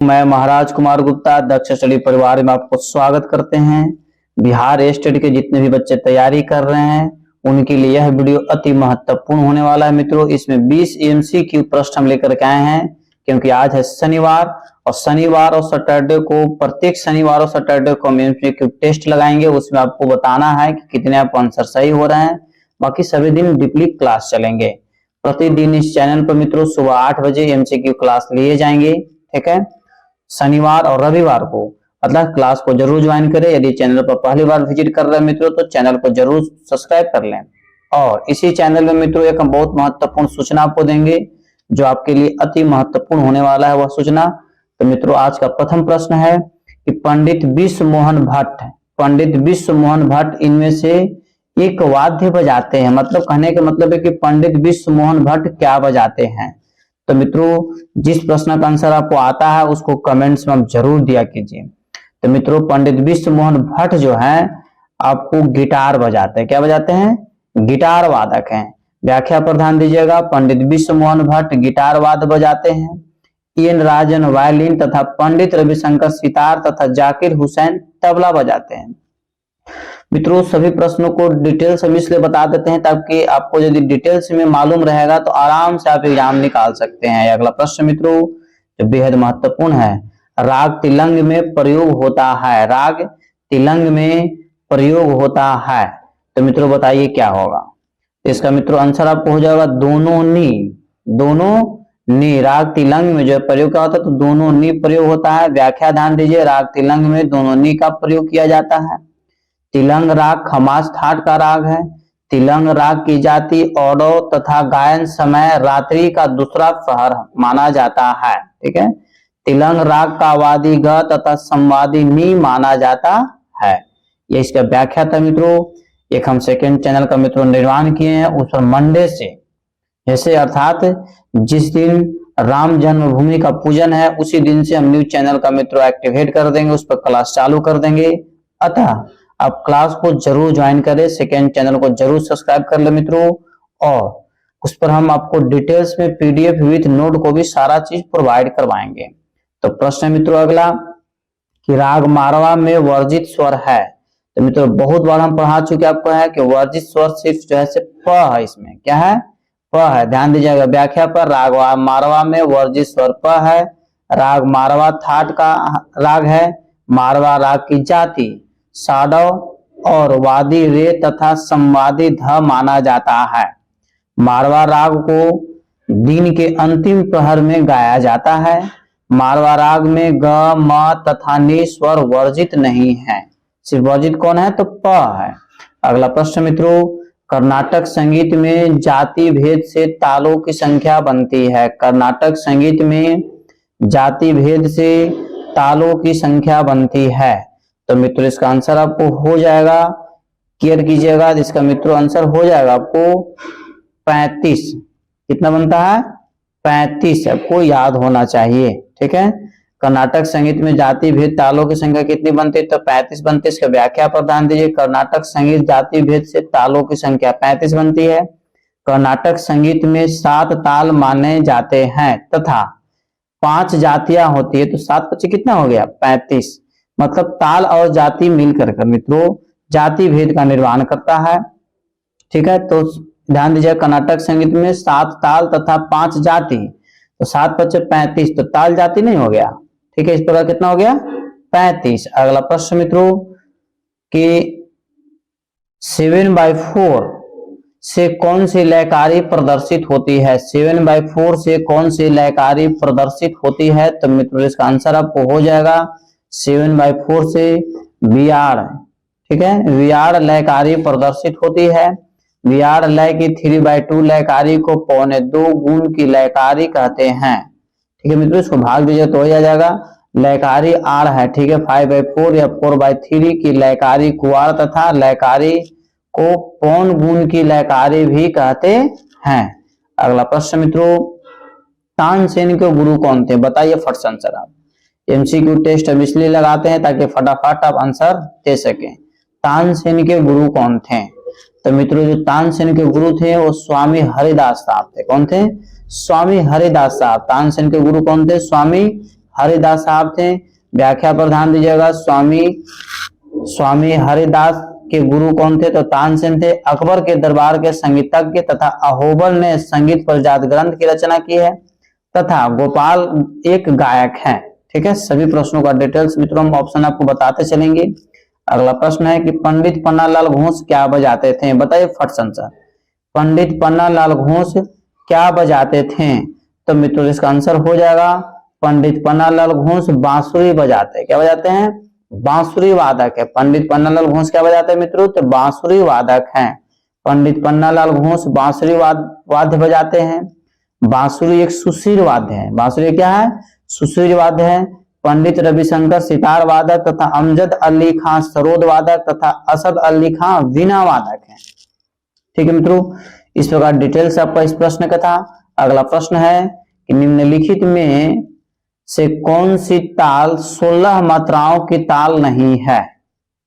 मैं महाराज कुमार गुप्ता दक्ष स्टडी परिवार में आपको स्वागत करते हैं। बिहार स्टेट के जितने भी बच्चे तैयारी कर रहे हैं उनके लिए यह वीडियो अति महत्वपूर्ण होने वाला है। मित्रों, इसमें 20 एमसीक्यू प्रश्न हम लेकर के आए हैं, क्योंकि आज है शनिवार और सैटरडे को, प्रत्येक शनिवार और सैटरडे को हम एमसीक्यू टेस्ट लगाएंगे। उसमें आपको बताना है कि कितने आप आंसर सही हो रहे हैं। बाकी सभी दिन डीपली क्लास चलेंगे। प्रतिदिन इस चैनल पर मित्रों सुबह 8 बजे एमसीक्यू क्लास लिए जाएंगे। ठीक है, शनिवार और रविवार को मतलब क्लास को जरूर ज्वाइन करें। यदि चैनल पर पहली बार विजिट कर रहे हैं मित्रों तो चैनल को जरूर सब्सक्राइब कर लें। और इसी चैनल में मित्रों एक हम बहुत महत्वपूर्ण सूचना आपको देंगे जो आपके लिए अति महत्वपूर्ण होने वाला है, वह सूचना। तो मित्रों, आज का प्रथम प्रश्न है कि पंडित विश्व मोहन भट्ट इनमें से एक वाद्य बजाते हैं। मतलब कहने का मतलब है कि पंडित विश्व मोहन भट्ट क्या बजाते हैं। तो मित्रों, जिस प्रश्न का आंसर आपको आता है उसको कमेंट्स में आप जरूर दिया कीजिए। तो मित्रों, पंडित विश्व मोहन भट्ट जो है आपको गिटार बजाते हैं। क्या बजाते हैं? गिटार वादक हैं। व्याख्या पर ध्यान दीजिएगा। पंडित विश्व मोहन भट्ट गिटार वाद्य बजाते हैं। एन राजन वायलिन तथा पंडित रविशंकर सितार तथा जाकिर हुसैन तबला बजाते हैं। मित्रों, सभी प्रश्नों को डिटेल्स हम इसलिए बता देते हैं ताकि आपको यदि डिटेल्स में मालूम रहेगा तो आराम से आप एग्जाम निकाल सकते हैं। अगला प्रश्न मित्रों जो बेहद महत्वपूर्ण है, राग तिलंग में प्रयोग होता है। राग तिलंग में प्रयोग होता है। तो मित्रों बताइए क्या होगा। इसका मित्रों आंसर आपको हो जाएगा दोनों नी। राग तिलंग में जो प्रयोग क्या होता है तो दोनों नी प्रयोग होता है। व्याख्या ध्यान दीजिए, राग तिलंग में दोनों नी का प्रयोग किया जाता है। तिलंग राग खमास ठाट का राग है। तिलंग राग की जाति औडो तथा गायन समय रात्रि का दूसरा प्रहर माना जाता है। ठीक है, तिलंग राग का वादी ग तथा संवादी नी माना जाता है। ये इसका व्याख्या था मित्रों। एक हम सेकंड चैनल का मित्रों निर्माण किए हैं, उस पर मंडे से जैसे अर्थात जिस दिन राम जन्मभूमि का पूजन है उसी दिन से हम न्यू चैनल का मित्रों एक्टिवेट कर देंगे, उस पर क्लास चालू कर देंगे। अतः आप क्लास को जरूर ज्वाइन करें, सेकेंड चैनल को जरूर सब्सक्राइब कर ले मित्रों। और उस पर हम आपको डिटेल्स में पीडीएफ विथ नोट को भी सारा चीज प्रोवाइड करवाएंगे। तो प्रश्न मित्रों अगला कि राग मारवा में वर्जित स्वर है। तो मित्रों बहुत बार हम पढ़ा चुके आपको है कि वर्जित स्वर सिर्फ जो है से प है। इसमें क्या है? प है। ध्यान दीजिएगा व्याख्या पर। राग मारवा में वर्जित स्वर प है। राग मारवा थाट का राग है। मारवा राग की जाति साडव और वादी रे तथा संवादी ध माना जाता है। मारवा राग को दिन के अंतिम प्रहर में गाया जाता है। मारवा राग में ग म तथा नि स्वर वर्जित नहीं है। सिर्फ वर्जित कौन है? तो प है। अगला प्रश्न मित्रों, कर्नाटक संगीत में जाति भेद से तालों की संख्या बनती है। कर्नाटक संगीत में जाति भेद से तालों की संख्या बनती है। तो मित्रों इसका आंसर आपको हो जाएगा, क्लियर कीजिएगा। इसका मित्रों आंसर हो जाएगा आपको 35। कितना बनता है? 35 आपको याद होना चाहिए। ठीक है, कर्नाटक संगीत में जाति भेद तालों की संख्या कितनी बनती है? तो 35 बनती है। इसका व्याख्या पर ध्यान दीजिए। कर्नाटक संगीत जाति भेद से तालों की संख्या 35 बनती है। कर्नाटक संगीत में 7 ताल माने जाते हैं तथा 5 जातियां होती है। तो 7 × 5 कितना हो गया? 35। मतलब ताल और जाति मिलकर मित्रों जाति भेद का निर्माण करता है। ठीक है, तो ध्यान दीजिए कर्नाटक संगीत में 7 ताल तथा 5 जाति। तो 7 × 5 = 35। तो ताल जाति नहीं हो गया। ठीक है, इस प्रकार कितना हो गया? 35। अगला प्रश्न मित्रों कि 7/4 से कौन सी लयकारी प्रदर्शित होती है। 7/4 से कौन सी लयकारी प्रदर्शित होती है? तो मित्रों इसका आंसर आपको हो जाएगा 7/4 से वियाड़। ठीक है, वियाड़ लयकारी प्रदर्शित होती है। वियाड़ लय की 3/2 लयकारी को 2.25 गुण की लयकारी कहते हैं। ठीक है मित्रों, इसको भाग दीजिए तो हो जाएगा। लयकारी आड़ है। ठीक है, 5/4 या 4/3 की लयकारी कुआड़ तथा लयकारी को पौन गुण की लयकारी भी कहते हैं। अगला प्रश्न मित्रों, तानसेन के गुरु कौन थे? बताइए फट से आंसर आप। एमसीक्यू टेस्ट हम इसलिए लगाते हैं ताकि फटाफट आप आंसर दे सकें। तानसेन के गुरु कौन थे? तो मित्रों जो तानसेन के गुरु थे वो स्वामी हरिदास साहब थे। कौन थे? स्वामी हरिदास साहब। तानसेन के गुरु कौन थे? स्वामी हरिदास साहब थे। व्याख्या पर ध्यान दीजिएगा, स्वामी हरिदास के गुरु कौन थे? तो तानसेन थे। अकबर के दरबार के संगीतज्ञ तथा अहोबल ने संगीत परिजात ग्रंथ की रचना की है, तथा गोपाल एक गायक है। ठीक है, सभी प्रश्नों का डिटेल्स मित्रों हम ऑप्शन आपको बताते चलेंगे। अगला प्रश्न है कि पंडित पन्नालाल घोष क्या बजाते थे? बताइए फट से आंसर। पंडित पन्नालाल घोष क्या बजाते थे? तो मित्रों इसका आंसर हो जाएगा पंडित पन्नालाल घोष बांसुरी बजाते हैं। क्या बजाते हैं? बांसुरी वादक है। पंडित पन्नालाल घोष क्या बजाते हैं मित्रों? तो बांसुरी वादक हैं। पंडित पन्नालाल घोष बांसुरी वाद्य बजाते हैं। बांसुरी एक सुशील वाद्य है। बांसुरी क्या है? सुशील वाद्य है। पंडित रविशंकर सितार वादक तथा अमजद अली खां सरोद वादक तथा असद अली खां वीणा वादक है। ठीक है मित्रों, इस प्रकार डिटेल्स आपका इस प्रश्न का था। अगला प्रश्न है कि निम्नलिखित में से कौन सी ताल 16 मात्राओं की ताल नहीं है?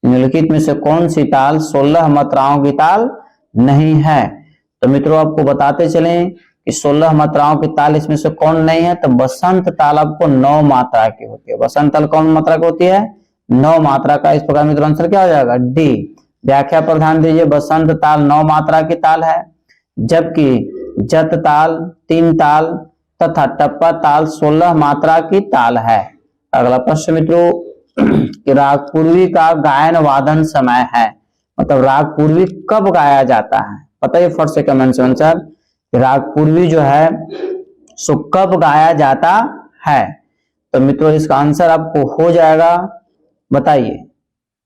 निम्नलिखित में से कौन सी ताल 16 मात्राओं की ताल नहीं है? तो मित्रों आपको बताते चलें कि 16 मात्राओं की ताल इसमें से कौन नहीं है? तो बसंत ताल आपको 9 मात्रा की होती है। बसंत ताल कौन मात्रा की होती है? 9 मात्रा का। इस प्रकार मित्रों आंसर क्या हो जाएगा? डी। व्याख्या पर ध्यान दीजिए, बसंत ताल 9 मात्रा की ताल है, जबकि जत ताल 3 ताल तथा टप्पा ताल 16 मात्रा की ताल है। अगला प्रश्न मित्रों कि राग पूर्वी का गायन वादन समय है, मतलब राग पूर्वी कब गाया जाता है? बताइए फट से कमेंट में आंसर। राग पूर्वी जो है सो कब गाया जाता है? तो मित्रों इसका आंसर आपको हो जाएगा, बताइए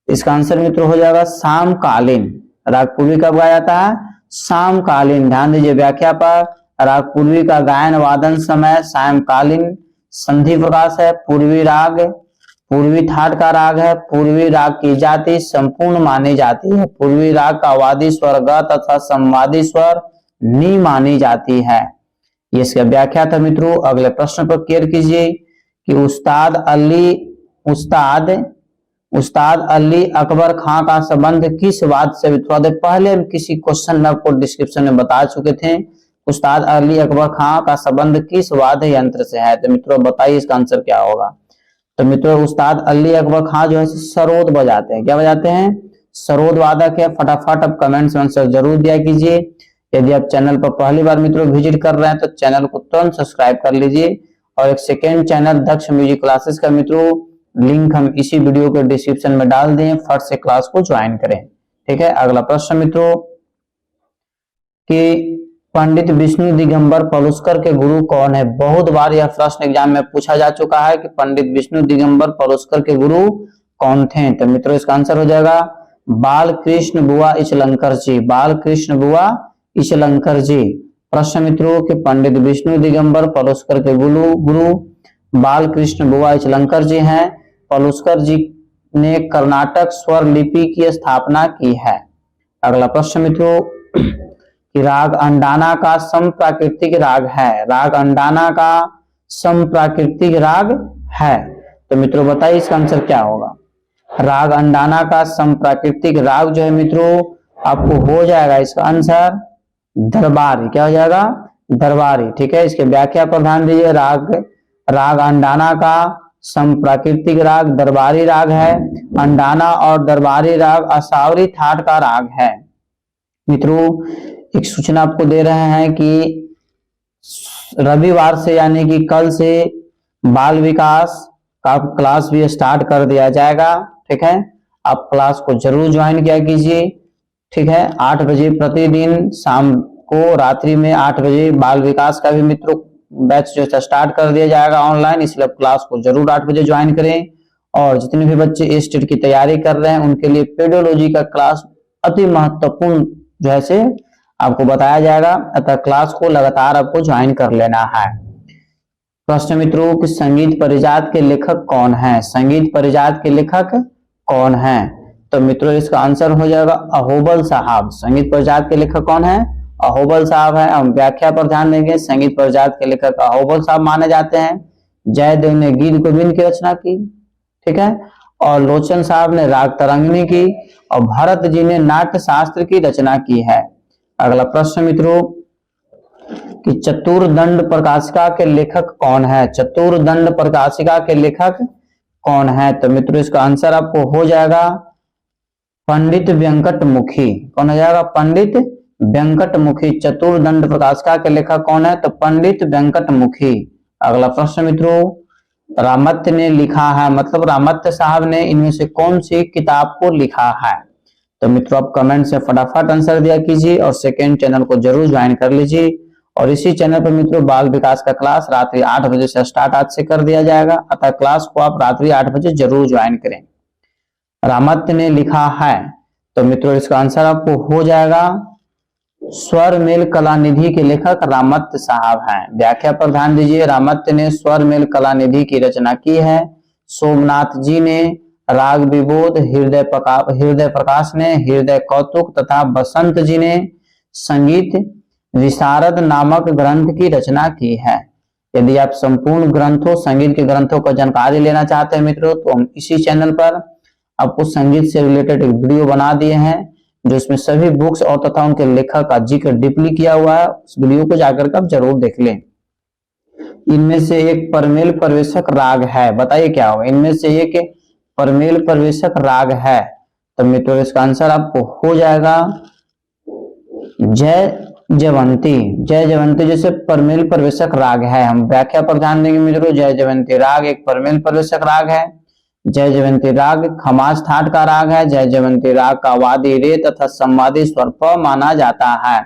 इसका आंसर मित्रों हो जाएगा शामकालीन। राग पूर्वी कब गाया जाता है? शामकालीन। ध्यान दीजिए व्याख्या पर, राग पूर्वी का गायन वादन समय सायंकालीन। संधि प्रकाश है। पूर्वी राग पूर्वी थाट का राग है। पूर्वी राग की जाति संपूर्ण मानी जाती है। पूर्वी राग का वादी स्वर ग तथा संवादी स्वर नी मानी जाती है। ये इसका व्याख्या था मित्रों। अगले प्रश्न पर क्लियर कीजिए कि उस्ताद अली अकबर खां का संबंध किस वाद्य से? थोड़ा देर पहले हम किसी क्वेश्चन में आपको डिस्क्रिप्शन में बता चुके थे। उस्ताद अली अकबर खां का संबंध किस वाद्य यंत्र से है? तो मित्रों बताइए इसका आंसर क्या होगा? तो मित्रों उस्ताद अली अकबर खां जो है सरोद बजाते हैं। क्या बजाते हैं? सरोद वादक है। फटाफट आप कमेंट्स में आंसर जरूर दिया कीजिए। यदि आप चैनल पर पहली बार मित्रों विजिट कर रहे हैं तो चैनल को तुरंत सब्सक्राइब कर लीजिए, और एक सेकेंड चैनल दक्ष म्यूजिक क्लासेस का मित्रों लिंक हम इसी वीडियो के डिस्क्रिप्शन में डाल दें, फट से क्लास को ज्वाइन करें। ठीक है, अगला प्रश्न मित्रों कि पंडित विष्णु दिगंबर पलुस्कर के गुरु कौन है? बहुत बार यह प्रश्न एग्जाम में पूछा जा चुका है कि पंडित विष्णु दिगंबर पलुस्कर के गुरु कौन थे? तो मित्रों इसका आंसर हो जाएगा बाल कृष्ण बुआ इचलंकर जी। बाल कृष्ण बुआ इचलंकर जी। प्रश्न मित्रों कि पंडित विष्णु दिगंबर पलुस्कर के गुरु बाल कृष्ण बुआ इचलंकर जी हैं। पलुस्कर जी ने कर्नाटक स्वर लिपि की स्थापना की है। अगला प्रश्न मित्रों कि राग अंडाना का समप्राकृतिक राग है। राग अंडाना का समप्राकृतिक राग है। तो मित्रों बताइए इसका आंसर क्या होगा? राग अंडाना का समप्राकृतिक राग जो है मित्रों आपको हो जाएगा इसका आंसर दरबारी। क्या हो जाएगा? दरबारी। ठीक है, इसके व्याख्या पर ध्यान दीजिए। राग अंडाना का समप्राकृतिक राग दरबारी राग है। अंडाना और दरबारी राग असावरी थाट का राग है। मित्रों एक सूचना आपको दे रहे हैं कि रविवार से यानी कि कल से बाल विकास का क्लास भी स्टार्ट कर दिया जाएगा। ठीक है, आप क्लास को जरूर ज्वाइन किया कीजिए। ठीक है, 8 बजे प्रतिदिन शाम को, रात्रि में 8 बजे बाल विकास का भी मित्रों बैच जो है स्टार्ट कर दिया जाएगा ऑनलाइन, इसलिए क्लास को जरूर 8 बजे ज्वाइन करें। और जितने भी बच्चे स्टेट की तैयारी कर रहे हैं उनके लिए पेडोलॉजी का क्लास अति महत्वपूर्ण जो है से आपको बताया जाएगा, अतः क्लास को लगातार आपको ज्वाइन कर लेना है। प्रश्न मित्रों कि संगीत परिजात के लेखक कौन है? संगीत परिजात के लेखक कौन है? तो मित्रों इसका आंसर हो जाएगा अहोबल साहब। संगीत परिजात के लेखक कौन है? अहोबल साहब है। हम व्याख्या पर ध्यान देंगे। संगीत परिजात के लेखक अहोबल साहब माने जाते हैं। जयदेव ने गीत गोविंद की रचना की। ठीक है, और लोचन साहब ने राग तरंगिणी की, और भरत जी ने नाट्य शास्त्र की रचना की है। अगला प्रश्न मित्रों कि चतुर्दंड प्रकाशिका के लेखक कौन है, चतुर्दंड प्रकाशिका के लेखक कौन है। तो मित्रों इसका आंसर आपको हो जाएगा पंडित वेंकटमुखी। कौन हो जाएगा, पंडित वेंकटमुखी। चतुर्दंड प्रकाशिका के लेखक कौन है, तो पंडित वेंकटमुखी। अगला प्रश्न मित्रों, रामत्य ने लिखा है, मतलब रामत्य साहब ने इनमें से कौन सी किताब को लिखा है। तो मित्रों आप कमेंट से फटाफट आंसर दिया कीजिए और सेकंड चैनल को जरूर ज्वाइन कर लीजिए। और इसी चैनल पर मित्रों बाल विकास का क्लास रात्रि 8 बजे से स्टार्ट आज से कर दिया जाएगा, अतः क्लास को आप रात्रि 8 बजे जरूर ज्वाइन करें। रामत्य ने लिखा है, तो मित्रों इसका आंसर आपको हो जाएगा स्वरमेल कलानिधि के लेखक रामत्य साहब हैं। व्याख्या पर ध्यान दीजिए, रामत्य ने स्वरमेल कलानिधि की रचना की है। सोमनाथ जी ने राग विबोध, हृदय प्रकाश ने हृदय कौतुक तथा बसंत जी ने संगीत विशारद नामक ग्रंथ की रचना की है। यदि आप संपूर्ण ग्रंथों, संगीत के ग्रंथों का जानकारी लेना चाहते हैं मित्रों, तो हम इसी चैनल पर आपको संगीत से रिलेटेड एक वीडियो बना दिए हैं, जो इसमें सभी बुक्स और तथा उनके लेखक का जिक्र डीपली किया हुआ है। उस वीडियो को जाकर के आप जरूर देख लें। इनमें से एक परमेल प्रवेशक राग है, बताइए क्या होगा, इनमें से एक परमेल प्रवेशक राग है। तो मित्रों इसका आंसर आपको हो जाएगा जय जयवंती। जय जयवंती जैसे परमेल प्रवेशक राग है। हम व्याख्या पर ध्यान देंगे मित्रों, जय जयवंती राग एक परमेल प्रवेशक राग है। जय जयवंती राग खमास ठाट का राग है। जय जयवंती राग का वादी रे तथा संवादी स्वर प माना जाता है।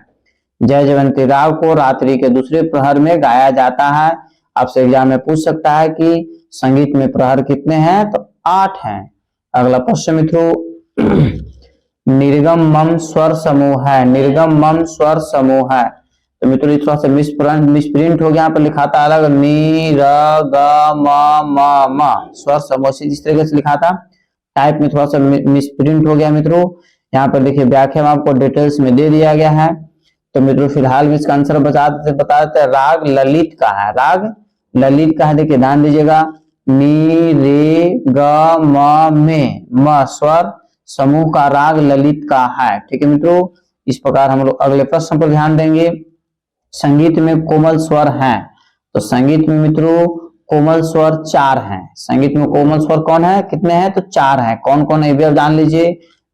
जय जयवंती राग को रात्रि के दूसरे प्रहर में गाया जाता है। आपसे एग्जाम में पूछ सकता है कि संगीत में प्रहर कितने हैं, तो 8 हैं। अगला प्रश्न मित्रों, निर्गम मम स्वर समूह है, निर्गम मम स्वर समूह है। तो मित्रों थोड़ा सा मिसप्रिंट हो गया, यहाँ पर लिखा था अलग नी र ग म स्वर समूह, इस तरीके से लिखा था, टाइप में थोड़ा सा मिसप्रिंट हो गया मित्रों। यहाँ पर देखिए व्याख्या में आपको डिटेल्स में दे दिया गया है। तो मित्रों फिलहाल में इसका आंसर बता देते हैं, राग ललित का है, राग ललित का है। देखिए ध्यान दीजिएगा, नी रे ग म स्वर समूह का राग ललित का है। ठीक है मित्रों, इस प्रकार हम लोग अगले प्रश्न पर ध्यान देंगे। संगीत में कोमल स्वर हैं, तो संगीत में मित्रों कोमल स्वर 4 हैं। संगीत में कोमल स्वर कौन है, कितने हैं, तो 4 हैं। कौन कौन है ये जान लीजिए,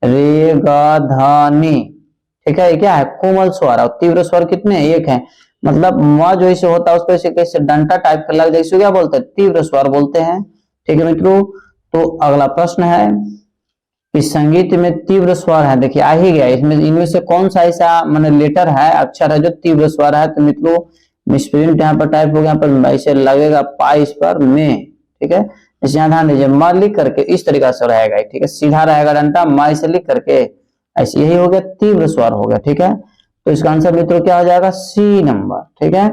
रे ग ध नी। ठीक है, ये क्या है, कोमल स्वर। और तीव्र स्वर कितने हैं, 1 है। मतलब म जो ऐसे होता है उसको कैसे डंटा टाइप का लग जाए, इसको क्या बोलते हैं, तीव्र स्वर बोलते हैं। ठीक है मित्रों, तो अगला प्रश्न है, इस संगीत में तीव्र स्वर है, देखिए आ ही गया, इसमें इनमें से कौन सा ऐसा माने लेटर है, अक्षर है जो तीव्र स्वर है। तो मित्रों मिसप्रिंट यहाँ पर टाइप हो गया, पर ऐसे लगेगा पा इस पर में। ठीक है, इसे यहाँ ध्यान दीजिए, म लिख करके इस तरीका से रहेगा। ठीक है, सीधा रहेगा डंटा, म इसे लिख करके ऐसे, यही हो गया तीव्र स्वर हो गया। ठीक है, तो इसका आंसर मित्रों क्या हो जाएगा, सी नंबर। ठीक है,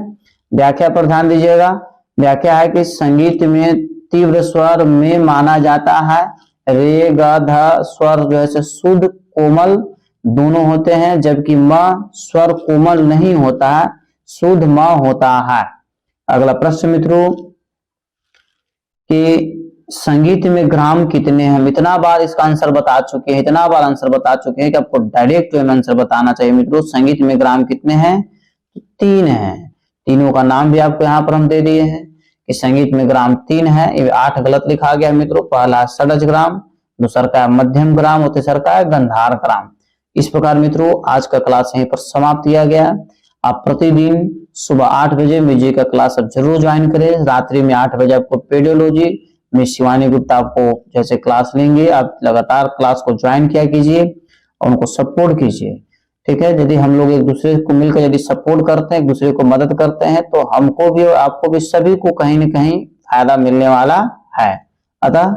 व्याख्या पर ध्यान दीजिएगा। व्याख्या है कि संगीत में तीव्र स्वर में माना जाता है रे ग ध स्वर जो है शुद्ध कोमल दोनों होते हैं, जबकि म स्वर कोमल नहीं होता है, शुद्ध म होता है। अगला प्रश्न मित्रों, कि संगीत में ग्राम कितने हैं। इतना बार इसका आंसर बता चुके हैं, इतना बार आंसर बता चुके हैं कि आपको डायरेक्ट वे में आंसर बताना चाहिए मित्रों। संगीत में ग्राम कितने हैं, 3 हैं। तीनों का नाम भी आपको यहाँ पर हम दे दिए हैं कि संगीत में ग्राम 3 है। 8 गलत लिखा गया मित्रों, पहला षडज ग्राम, दूसरा का मध्यम ग्राम और तीसरा का गंधार ग्राम। इस प्रकार मित्रों आज का क्लास यहीं पर समाप्त किया गया। आप प्रतिदिन सुबह 8 बजे म्यूजिक का क्लास अब जरूर ज्वाइन करें। रात्रि में 8 बजे आपको पेडियोलॉजी मिस शिवानी गुप्ता आपको जैसे क्लास लेंगे, आप लगातार क्लास को ज्वाइन किया कीजिए और उनको सपोर्ट कीजिए। ठीक है, यदि हम लोग एक दूसरे को मिलकर यदि सपोर्ट करते हैं, एक दूसरे को मदद करते हैं, तो हमको भी और आपको भी सभी को कहीं न कहीं फायदा मिलने वाला है। अतः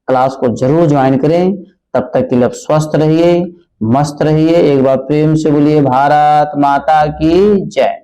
क्लास को जरूर ज्वाइन करें। तब तक के लिए आप स्वस्थ रहिए, मस्त रहिए। एक बार प्रेम से बोलिए भारत माता की जय।